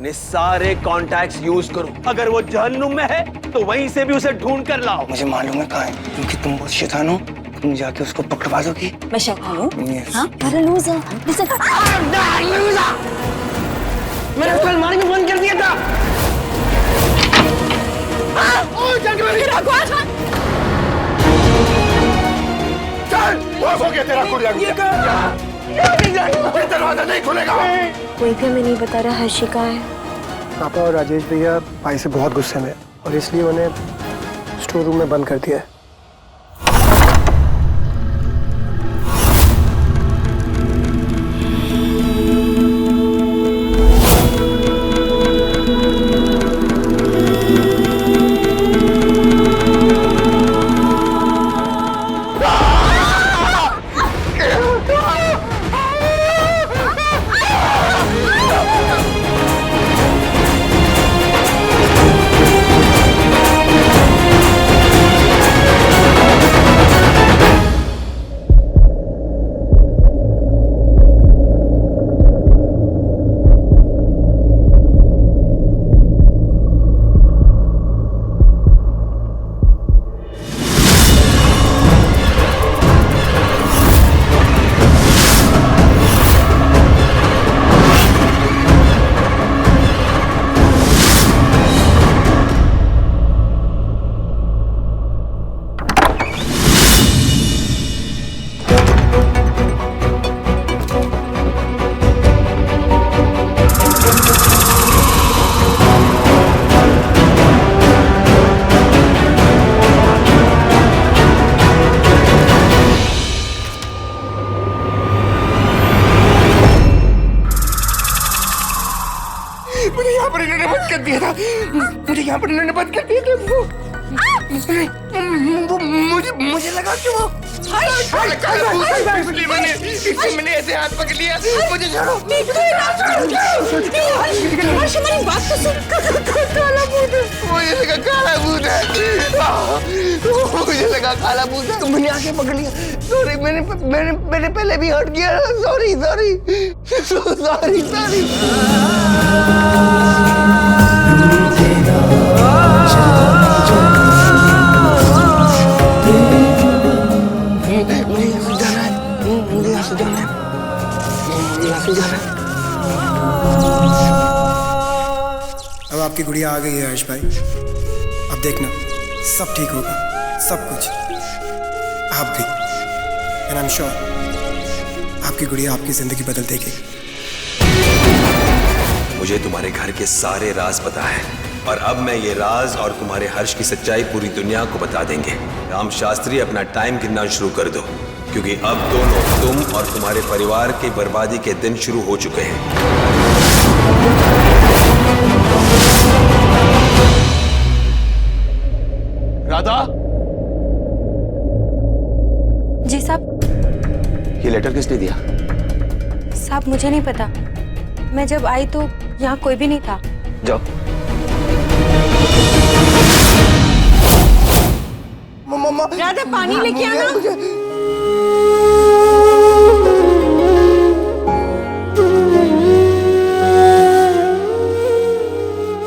अपने सारे contacts use करो। अगर वो जहन्नुम में है तो वहीं से भी उसे ढूंढ कर लाओ। मुझे मालूम है कहाँ है, क्योंकि तुम बहुत शैतान हो। तुम जाके उसको पकड़वा दोगी। मैं शैतान हूँ? Yes. हाँ? You're a loser. Listen. मैंने उसको अलमारी में बंद कर दिया था। चल, बस हो गया तेरा कुड़िया। ये दरवाजा नहीं खुलेगा। कोई भी हमें नहीं बता रहा हर्षी कहाँ है। पापा और राजेश भैया भाई से बहुत गुस्से में और इसलिए उन्हें स्टोर रूम में बंद कर दिया है। मुझे यहाँ पर इन्होंने बंद कर दिया था। मुझे यहाँ पर इन्होंने बंद कर दिया था। मुझे लगा कि वो मैंने ऐसे हाथ पकड़ लिया। मुझे छोड़ो। हमारी बात तो सुन। काला भूत है। मुझे लगा काला भूत है। मुझे लगा काला भूत है। मैंने आके पकड़ लिया। सॉरी, मैंने पहले भी हट किया। सॉरी। मुझे यहाँ से जाना है। अब आपकी गुड़िया आ गई है हर्ष भाई। अब देखना सब ठीक होगा, सब कुछ। आप भी। एंड आई एम श्योर आपकी गुड़िया आपकी जिंदगी बदल देगी। मुझे तुम्हारे घर के सारे राज पता है और अब मैं ये राज और तुम्हारे हर्ष की सच्चाई पूरी दुनिया को बता देंगे। राम शास्त्री, अपना टाइम गिनना शुरू कर दो, क्योंकि अब दोनों, तुम और तुम्हारे परिवार की बर्बादी के दिन शुरू हो चुके हैं। राधा, जी साहब। ये लेटर किसने दिया? साहब मुझे नहीं पता। मैं जब आई तो यहाँ कोई भी नहीं था। जाओ। राधा, पानी लेके आना।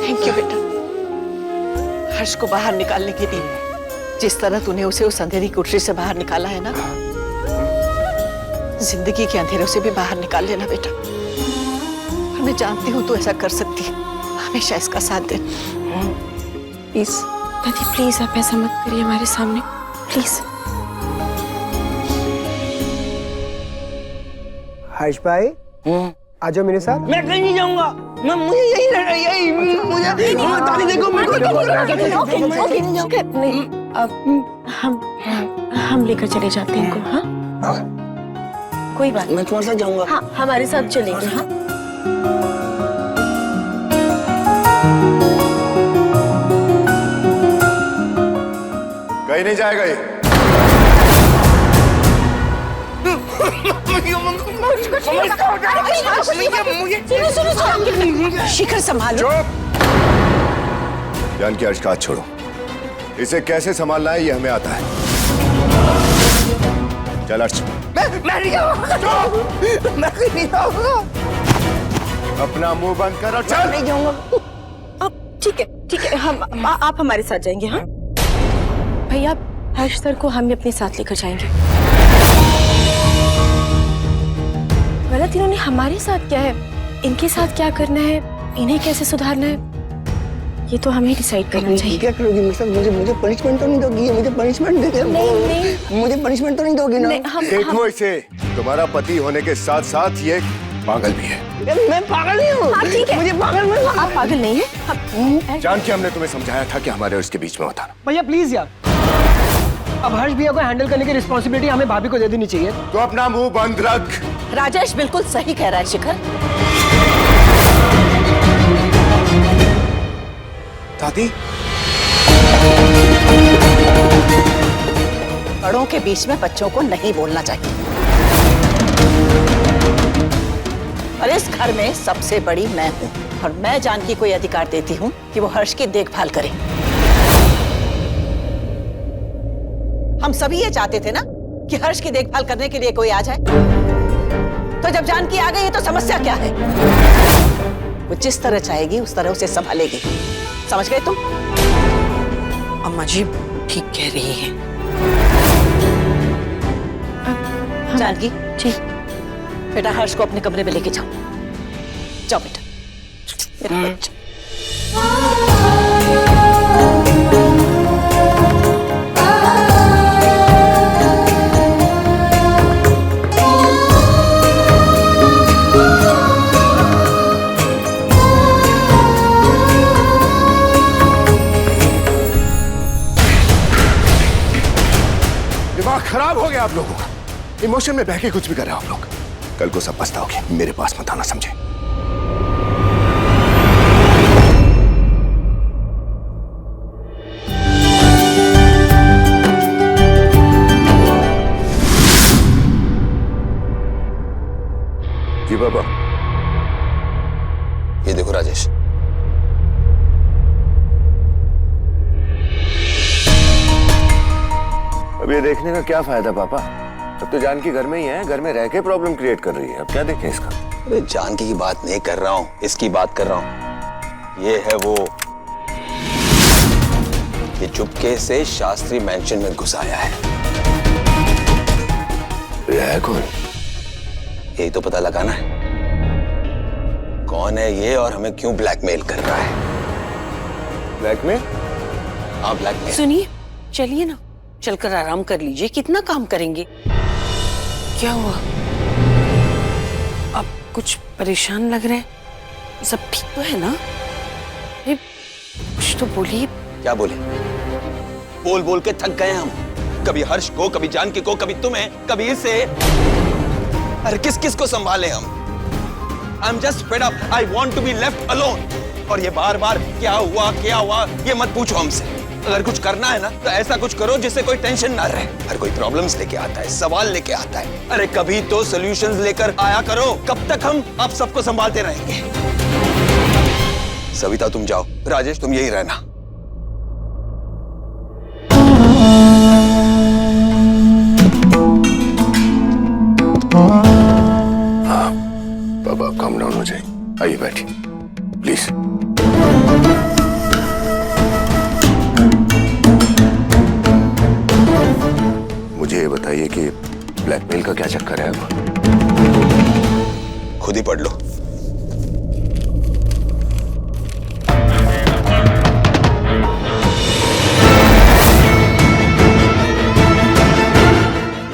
थैंक यू बेटा। हर्ष को बाहर निकालने के लिए जिस तरह तूने उसे उस अंधेरी कोठरी से बाहर निकाला है ना, जिंदगी के अंधेरों से भी बाहर निकाल लेना बेटा। और मैं जानती हूँ तू ऐसा कर सकती है। हमेशा इसका साथ दे प्लीज। दादी प्लीज आप ऐसा मत करिए हमारे सामने, प्लीज। हर्ष भाई आ जाओ मेरे साथ। मैं कहीं नहीं जाऊंगा। मुझे यही देखो। अब हम लेकर चले जाते हैं इनको। हाँ कोई बात। मैं तुम्हारे साथ जाऊंगा। हाँ हमारे साथ चलेंगे। हाँ कहीं नहीं जाएगा ये। शिखर संभालो। चुप। जान की हर्ष का हाथ छोड़ो। इसे कैसे संभालना है ये हमें आता है। चल हर्ष। मैं नहीं जाऊंगा। मैं कहीं नहीं जाऊंगा। अपना मुंह बंद करो, चल। नहीं जाऊंगा। अब ठीक है आप हमारे साथ जाएंगे। हाँ भैया, हर्ष सर को हम अपने साथ लेकर जाएंगे। गलत इन्होंने हमारे साथ क्या है, इनके साथ क्या करना है, इन्हें कैसे सुधारना है, ये तो हमें डिसाइड करना चाहिए। क्या करोगी मेरे साथ? मुझे पनिशमेंट तो नहीं दोगी? मुझे पनिशमेंट दे दे। नहीं। मुझे पनिशमेंट तो नहीं दोगी ना? देखो इसे, तुम्हारा पति होने के साथ साथ ये पागल भी है। मैं पागल नहीं हूँ। हाँ ठीक है, मुझे पागल मत। आप पागल नहीं है। जानकी, हमने तुम्हें समझाया था कि हमारे और इसके बीच में होता। भैया प्लीज यार, अब हर्ष भैया को हैंडल करने की रिस्पॉन्सिबिलिटी हमें भाभी को दे देनी चाहिए। तो अपना मुंह बंद रख। राजेश बिल्कुल सही कह रहा है शिखर। दादी, बड़ों के बीच में बच्चों को नहीं बोलना चाहिए। और इस घर में सबसे बड़ी मैं हूँ और मैं जानकी को यह अधिकार देती हूँ कि वो हर्ष की देखभाल करे। हम सभी ये चाहते थे ना कि हर्ष की देखभाल करने के लिए कोई आ जाए। तो जब जानकी आ गई तो समस्या क्या है? वो जिस तरह चाहेगी उस तरह उसे संभालेगी। समझ गए तुम? अम्मा जी ठीक कह रही हैं। जानकी जी बेटा, हर्ष को अपने कमरे में लेके जाओ। जाओ बेटा, मेरा बच्चा। दिमाग खराब हो गया आप लोगों का। इमोशन में बह के कुछ भी कर रहे हो आप लोग। कल को सब पछताओगे। मेरे पास मत आना, समझे? जी बाबा। ये देखो राजेश, अब ये देखने का क्या फायदा पापा? अब तो जानकी घर में ही है, घर में रह के प्रॉब्लम क्रिएट कर रही है। अब क्या देखें इसका? अरे जानकी की बात नहीं कर रहा हूँ, इसकी बात कर रहा हूँ। ये है वो, ये चुपके से शास्त्री मैंशन में घुस आया है। ये है कौन? यही तो पता लगाना है, कौन है ये और हमें क्यों ब्लैकमेल कर रहा है। ब्लैकमेल? हाँ ब्लैकमेल। सुनिए, चलिए ना, चलकर आराम कर लीजिए। कितना काम करेंगे? क्या हुआ? आप कुछ परेशान लग रहे हैं। सब ठीक तो है ना? अरे कुछ तो बोलिए। क्या बोले? बोल बोल के थक गए हम। कभी हर्ष को, कभी जानकी को, कभी तुम्हें, कभी इसे। अरे किस किस को संभाले हम? I am just fed up. I want to be left alone. और ये बार बार क्या हुआ ये मत पूछो हमसे। अगर कुछ करना है ना तो ऐसा कुछ करो जिससे कोई टेंशन ना रहे। हर कोई प्रॉब्लम्स लेके आता है, सवाल लेके आता है। अरे कभी तो सॉल्यूशंस लेकर आया करो। कब तक हम आप सबको संभालते रहेंगे? सविता तुम जाओ, राजेश तुम यही रहना। हाँ बाबा, काम डाउन हो जाए। आइए बैठिए प्लीज। मुझे ये बताइए कि ब्लैकमेल का क्या चक्कर है अब? खुद ही पढ़ लो।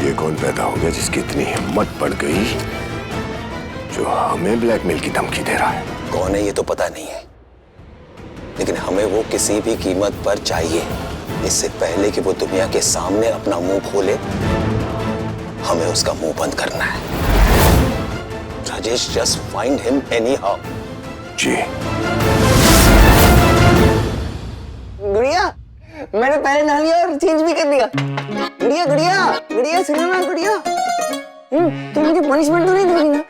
ये कौन पैदा हो गया जिसकी इतनी हिम्मत बढ़ गई जो हमें ब्लैकमेल की धमकी दे रहा है? कौन है ये तो पता नहीं है, लेकिन हमें वो किसी भी कीमत पर चाहिए। इससे पहले कि वो दुनिया के सामने अपना मुंह खोले, हमें उसका मुंह बंद करना है। Rajesh, just find him anyhow. जी। गुड़िया, मैंने पहले नहा लिया और चेंज भी कर लिया। गुड़िया गुड़िया गुड़िया, सुनो ना गुड़िया। तुम मुझे पनिशमेंट तो नहीं दोगी ना?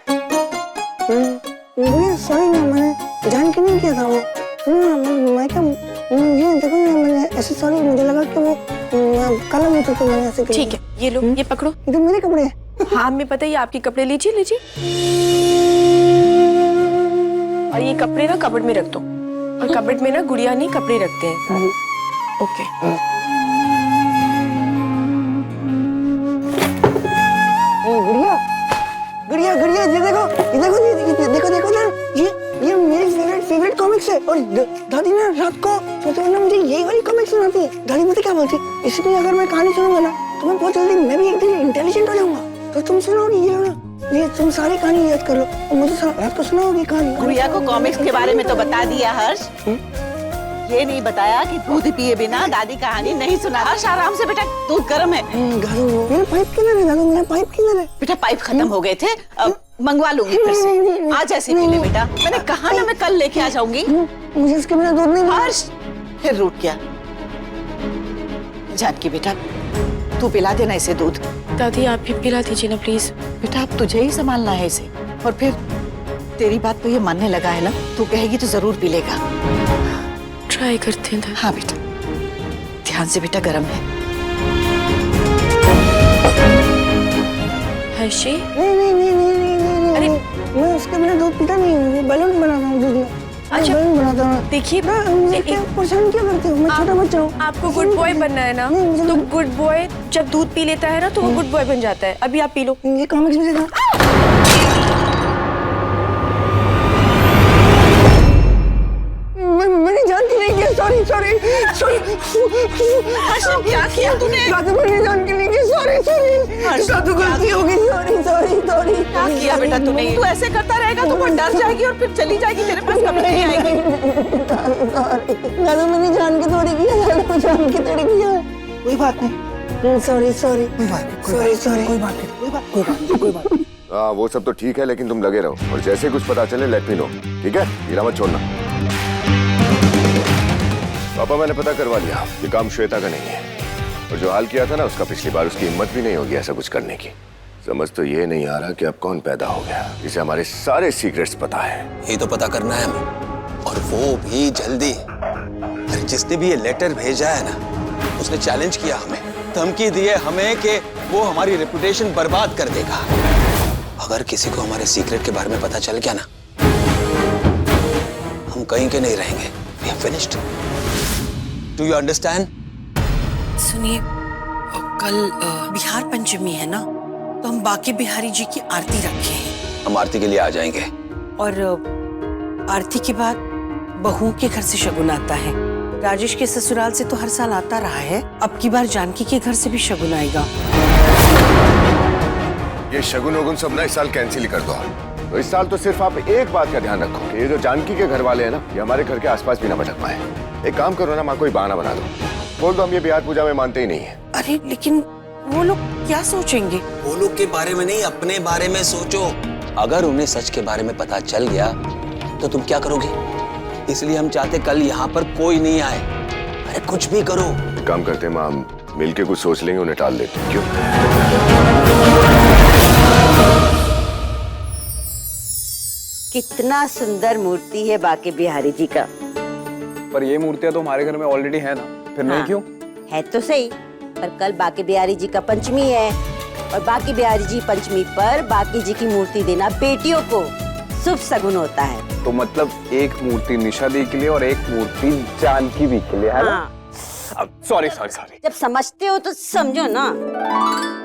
गुड़िया सॉरी ना, मैंने जान के नहीं किया था वो। मैं क्या, मुझे देखो ना, मैंने ऐसे सॉरी, मुझे लगा कि वो कलम होता तो मैंने ऐसे किया। ठीक है, ये लो, ये पकड़ो। ये तो मेरे कपड़े हैं। हाँ हमें पता है, आपके कपड़े लीजिए लीजिए। और ये कपड़े ना कबर्ड में रख दो, और कबर्ड में ना गुड़िया नहीं कपड़े रखते हैं। ओके। गुड़िया गुड़िया गुड़िया, ये देखो देखो देखो ना, ये मेरी फेवरेट कॉमिक्स है। और दादी ना रात को सोते हुए ना मुझे यही वाली कॉमिक्स सुनाती है। दादी मुझे क्या बोलती है, इसलिए अगर मैं कहानी सुनूंगा ना तो मैं बहुत जल्दी मैं भी एक दिन इंटेलिजेंट हो जाऊंगा। तो तुम सुनाओगी ये ना, ये तुम सारी कहानी याद कर लो और मुझे रात को सुनाओगी कहानी। गुड़िया को कॉमिक्स के बारे में तो बता दिया हर्ष, ये नहीं बताया कि दूध पिए बिना दादी कहानी नहीं सुना। हर्ष आराम से बेटा, दूध गर्म है। मेरा पाइप किधर है दादू, मेरा पाइप किधर है? बेटा पाइप खत्म हो गए थे, अब मंगवा लूंगी फिर से। आज ऐसे पी ले बेटा, मैंने कहा ना मैं कल लेके आ जाऊंगी। मुझे इसके बिना दूध नहीं। हर्ष फिर रूठ गया। जानकी बेटा तू पिला देना इसे दूध। दादी आप भी पिला दीजिए ना प्लीज। बेटा अब तुझे ही संभालना है इसे, और फिर तेरी बात तो ये मानने लगा है ना, तू कहेगी तो जरूर पी लेगा। ट्राई करते हैं। हाँ बेटा ध्यान से बेटा, गर्म है। हर्षी नहीं, अरे मैं उसके बिना दूध पीता नहीं हूँ। बैलून बनाता हूँ दूध में। अच्छा बैलून बनाता हूँ। देखिए परेशान क्यों करते हो? मैं छोटा बच्चा हूँ। आपको गुड बॉय बनना है ना, तो गुड बॉय जब दूध पी लेता है ना तो वो गुड बॉय बन जाता है। अभी आप पी लो। ये कॉमिक्स में देखा। मैंने जान के नहीं किया, सॉरी सॉरी सॉरी। क्या किया तूने? दादू मैंने जान के नहीं किया, सॉरी सॉरी। दादू गलती होगी, सॉरी सॉरी सॉरी। क्या किया बेटा तूने? तू ऐसे करता रहेगा तो वो डर जाएगी और फिर चली जाएगी, तेरे पास कभी नहीं आएगी। दादू मैंने जान के थोड़ी किया, दादू जान के थोड़ी किया। कोई बात नहीं, सॉरी सॉरी, सॉरी सॉरी, कोई बात नहीं, कोई बात नहीं। हाँ वो सब तो ठीक है, लेकिन तुम लगे रहो और जैसे कुछ पता चले लेट मी नो, ठीक है? हीरा मत छोड़ना। पापा मैंने पता करवा लिया, ये काम श्वेता का नहीं है, और जो हाल किया था ना उसका पिछली बार, उसकी हिम्मत भी नहीं होगी ऐसा कुछ करने की। समझ तो ये नहीं आ रहा कि अब कौन पैदा हो गया जिसे हमारे सारे सीक्रेट्स पता है। ये तो पता करना है हमें, और वो भी जल्दी। अरे जिसने भी ये लेटर भेजा है ना, उसने चैलेंज किया हमें, धमकी दी है हमें कि वो हमारी रेपुटेशन बर्बाद कर देगा अगर किसी को हमारे सीक्रेट के बारे में पता चल गया ना। हम कहीं के नहीं रहेंगे। We are finished. Do you understand? सुनिए, कल बिहार पंचमी है ना, तो हम बाके बिहारी जी की आरती रखे हैं। हम आरती के लिए आ जाएंगे। और आरती के बाद बहुओं के घर से शगुन आता है। राजेश के ससुराल से तो हर साल आता रहा है, अब की बार जानकी के घर से भी शगुन आएगा। ये शगुन वगुन सब ना इस साल कैंसिल कर दो। तो इस साल तो सिर्फ आप एक बात का ध्यान रखो कि ये जो जानकी के घर वाले हैं ना, ये हमारे घर के आसपास भी ना भटक पाए। एक काम करो ना, माँ कोई बहाना बना दो, बोल दो हम ये बिहार पूजा में मानते ही नहीं है। अरे लेकिन वो लोग क्या सोचेंगे? वो लोग के बारे में नहीं, अपने बारे में सोचो। अगर उन्हें सच के बारे में पता चल गया तो तुम क्या करोगे? इसलिए हम चाहते कल यहाँ पर कोई नहीं आए। अरे कुछ भी करो। एक काम करते हैं माँ, हम मिलके कुछ सोच लेंगे, उन्हें टाल देते हैं। क्यों? कितना सुंदर मूर्ति है बाके बिहारी जी का। पर ये मूर्तियां तो हमारे घर में ऑलरेडी है ना, फिर नहीं क्यों? है तो सही, पर कल बाके बिहारी जी का पंचमी है, और बाके बिहारी जी पंचमी पर बाके जी की मूर्ति देना बेटियों को शुभ शगुन होता है। तो मतलब एक मूर्ति निशा दी के लिए और एक मूर्ति जानकी दी के लिए, है ना? Sorry sorry sorry. जब समझते हो तो समझो ना,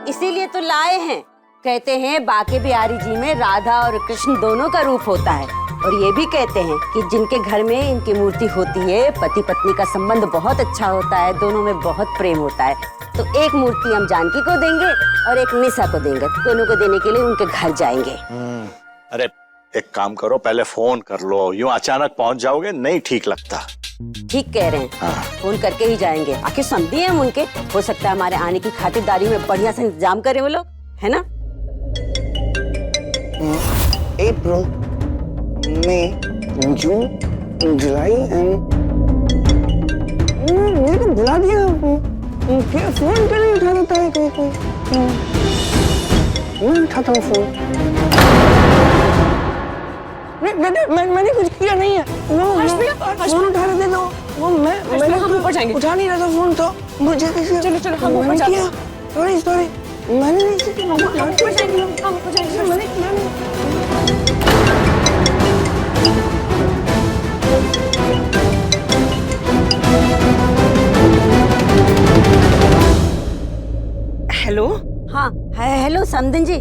इसीलिए तो लाए हैं। कहते हैं बाके बिहारी जी में राधा और कृष्ण दोनों का रूप होता है, और ये भी कहते हैं कि जिनके घर में इनकी मूर्ति होती है, पति पत्नी का संबंध बहुत अच्छा होता है, दोनों में बहुत प्रेम होता है। तो एक मूर्ति हम जानकी को देंगे और एक निशा को देंगे, दोनों को देने के लिए उनके घर जाएंगे। अरे एक काम करो, पहले फोन कर लो, यूं अचानक पहुंच जाओगे नहीं ठीक लगता। ठीक कह रहे हैं, फोन करके ही जाएंगे। आखिर समझी है हम उनके, हो सकता है हमारे आने की खातिरदारी में बढ़िया से इंतजाम करें वो लोग, है ना? अप्रैल, मई, जून, जुलाई एंड मेरे को बुला दिया। फोन क्यों नहीं उठा देता है कोई? मैं उठाता हूँ फोन। मैंने कुछ किया नहीं है। फोन उठा रहे थे, वो मैंने हम ऊपर जाएंगे। उठा नहीं रहा था फोन, तो मुझे किसी चलो चलो हम ऊपर जाते हैं। सॉरी सॉरी, मैंने नहीं किया। हम ऊपर जाएंगे। हेलो। हाँ हेलो समधन जी,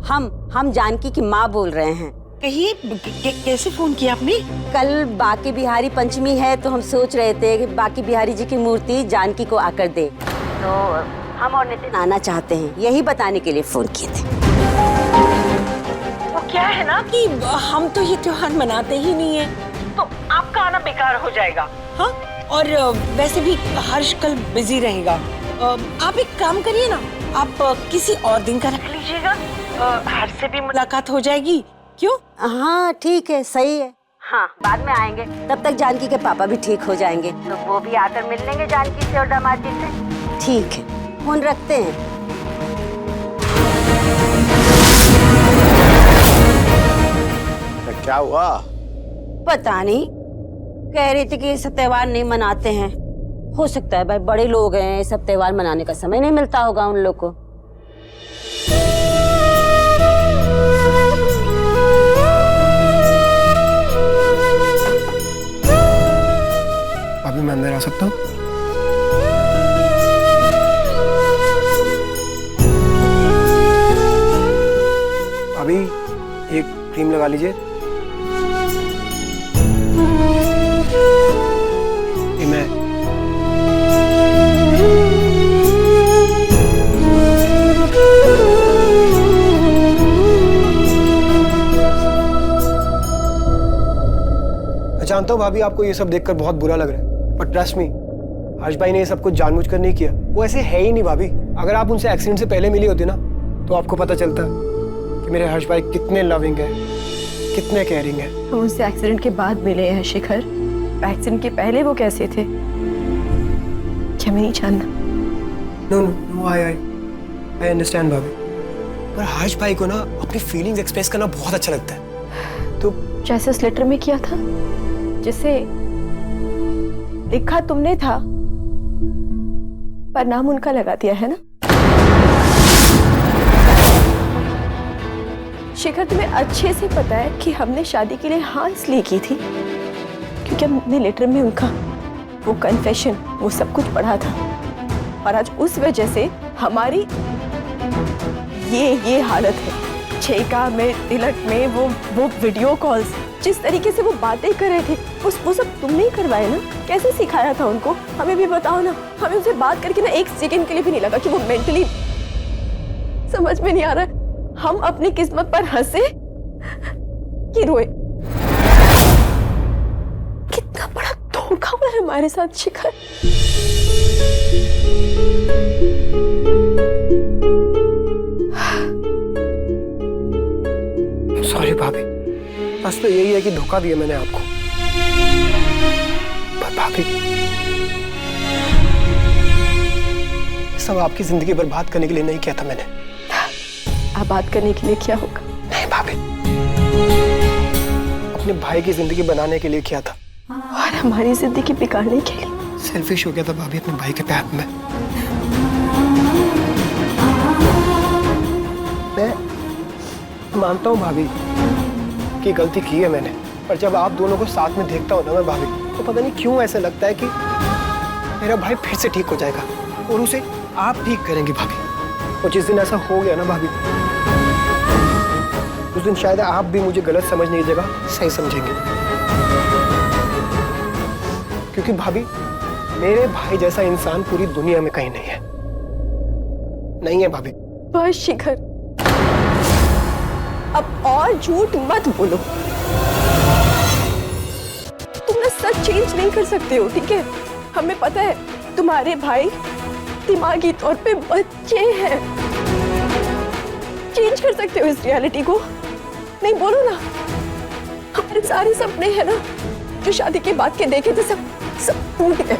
हम जानकी की माँ बोल रहे हैं। कहिए कैसे फोन किया आपने? कल बाकी बिहारी पंचमी है तो हम सोच रहे थे कि बाकी बिहारी जी की मूर्ति जानकी को आकर दे, तो हम और नितिन आना चाहते हैं, यही बताने के लिए फोन किए थे। वो क्या है ना कि हम तो ये त्योहार मनाते ही नहीं है, तो आपका आना बेकार हो जाएगा। हाँ, और वैसे भी हर्ष कल बिजी रहेगा। आप एक काम करिए ना, आप किसी और दिन का रख लीजिएगा, हर्ष से भी मुलाकात हो जाएगी। क्यों? हाँ ठीक है, सही है। हाँ बाद में आएंगे, तब तक जानकी के पापा भी ठीक हो जाएंगे, तो वो भी आकर मिल लेंगे जानकी से और दामाद जी से। ठीक है, फोन रखते हैं। क्या हुआ? पता नहीं, कह रही थी कि ये सब त्योहार नहीं मनाते हैं। हो सकता है भाई, बड़े लोग हैं, ये सब त्योहार मनाने का समय नहीं मिलता होगा उन लोग को। अभी मैं अंदर आ सकता हूँ? अभी एक क्रीम लगा लीजिए। ये मैं जानता हूँ भाभी, आपको ये सब देखकर बहुत बुरा लग रहा है, पर ट्रस्ट मी, हर्ष भाई ने ये सब कुछ जानबूझकर नहीं किया। वो ऐसे है ही नहीं भाभी। अगर आप उनसे एक्सीडेंट से पहले मिली होती ना, तो आपको पता चलता कि मेरे हर्ष भाई कितने लविंग है, कितने केयरिंग है। हम उनसे एक्सीडेंट के बाद मिले हैं शिखर, एक्सीडेंट के पहले वो कैसे थे क्या मैं नहीं जानना। नो आई अंडरस्टैंड भाभी, पर हर्ष भाई को ना अपनी फीलिंग्स एक्सप्रेस करना बहुत अच्छा लगता है। तो जैसे उस लेटर में किया था, जिसे लिखा तुमने था पर नाम उनका लगा दिया है ना। शिखर, तुम्हें अच्छे से पता है कि हमने शादी के लिए हाँ इसलिए की थी क्योंकि हमने लेटर में उनका वो कन्फेशन, वो सब कुछ पढ़ा था, और आज उस वजह से हमारी ये हालत है। छेका में, तिलक में, वो वीडियो कॉल्स, जिस तरीके से वो बातें कर रहे थे, वो सब तुमने ही करवाए ना। कैसे सिखाया था उनको, हमें भी बताओ ना। हमें उनसे बात करके ना एक सेकंड के लिए भी नहीं लगा कि वो मेंटली, समझ में नहीं आ रहा है हम अपनी किस्मत पर हंसे कि रोए। कितना बड़ा धोखा हुआ है हमारे साथ शिखर। सॉरी भाभी, बस तो यही है कि धोखा दिया मैंने आपको। पर भाभी, सब आपकी जिंदगी बर्बाद करने के लिए नहीं किया था मैंने। आबाद करने के लिए क्या होगा? नहीं भाभी, अपने भाई की जिंदगी बनाने के लिए किया था, और हमारी जिंदगी बिगाड़ने के लिए। सेल्फिश हो गया था भाभी अपने भाई के प्यार में। मैं मानता हूँ भाभी कि गलती की है मैंने, पर जब आप दोनों को साथ में देखता हूँ ना मैं भाभी, तो पता नहीं क्यों ऐसा लगता है कि मेरा भाई फिर से ठीक हो जाएगा और उसे आप ठीक करेंगे भाभी। और जिस दिन ऐसा हो गया ना भाभी, उस दिन शायद आप भी मुझे गलत समझने की जगह सही समझेंगे। क्योंकि भाभी, मेरे भाई जैसा इंसान पूरी दुनिया में कहीं नहीं है, नहीं है भाभी। बस शिखर, अब और झूठ मत बोलो। तुम ना सच चेंज नहीं कर सकते हो, ठीक है? हमें पता है तुम्हारे भाई दिमागी तौर पे बच्चे हैं। चेंज कर सकते हो इस रियलिटी को? नहीं, बोलो ना। हमारे सारे सपने हैं ना जो शादी के बाद के देखे थे, सब टूट गए,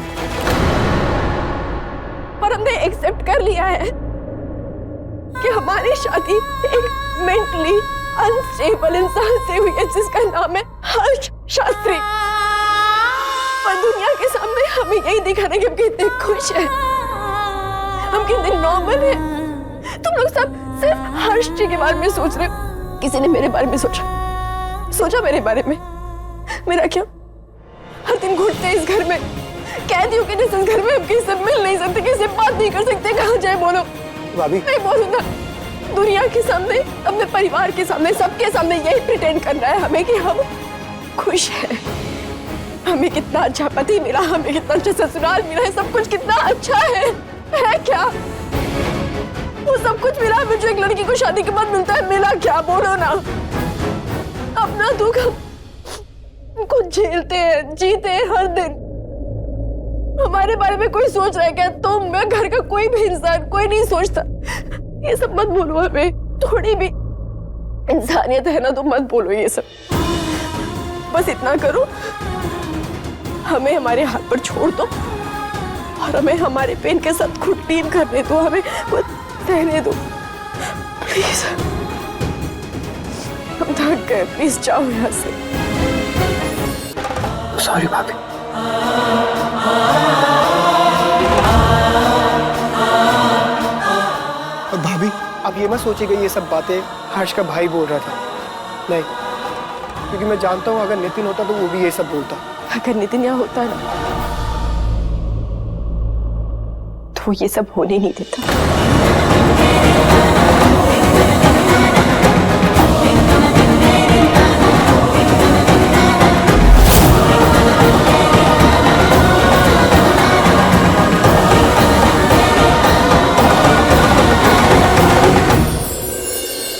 पर हमने एक्सेप्ट कर लिया है कि हमारी शादी एक मेंटली अनस्टेबल इंसान से हुई है जिसका नाम है हर्ष शास्त्री। और दुनिया के सामने हमें यही दिखाने कि हम कितने खुश हैं, हम कितने नॉर्मल हैं। तुम लोग सब सिर्फ हर्ष जी के बारे में सोच रहे हो। किसी ने मेरे बारे में सोचा मेरे बारे में? मेरा क्या? हर दिन घुटते इस घर में, कैदियों के जैसे इस घर में हम किसी से मिल नहीं सकते, किसी से बात नहीं कर सकते। कहाँ जाए बोलो? भाभी नहीं बोलूंगा। दुनिया के सामने, अपने परिवार के सामने, सबके सामने यही प्रिटेंड करना है हमें कि हम खुश हैं। हमें कितना अच्छा पति मिला, हमें कितना अच्छा ससुराल मिला है, सब कुछ कितना अच्छा है क्या? वो सब कुछ मिला है जो एक लड़की को शादी के बाद मिलता है, मिला क्या? बोलो ना। अपना दुख हम खुद झेलते हैं, जीते हैं हर दिन। हमारे बारे में कोई सोच रहा है क्या? तुम, मैं, घर का कोई भी इंसान, कोई नहीं सोचता। ये सब मत बोलो हमें। थोड़ी भी इंसानियत है ना तो मत बोलो ये सब। बस इतना करो, हमें हमारे हाथ पर छोड़ दो और हमें हमारे पेन के साथ खुद डील करने दो, हमें रहने दो प्लीज। हम थक गए, प्लीज जाओ यहाँ से। सॉरी भाभी। और भाभी आप ये मत सोचिएगा ये सब बातें हर्ष का भाई बोल रहा था, नहीं, क्योंकि मैं जानता हूँ अगर नितिन होता तो वो भी ये सब बोलता। अगर नितिन यहाँ होता ना तो वो ये सब होने नहीं देता।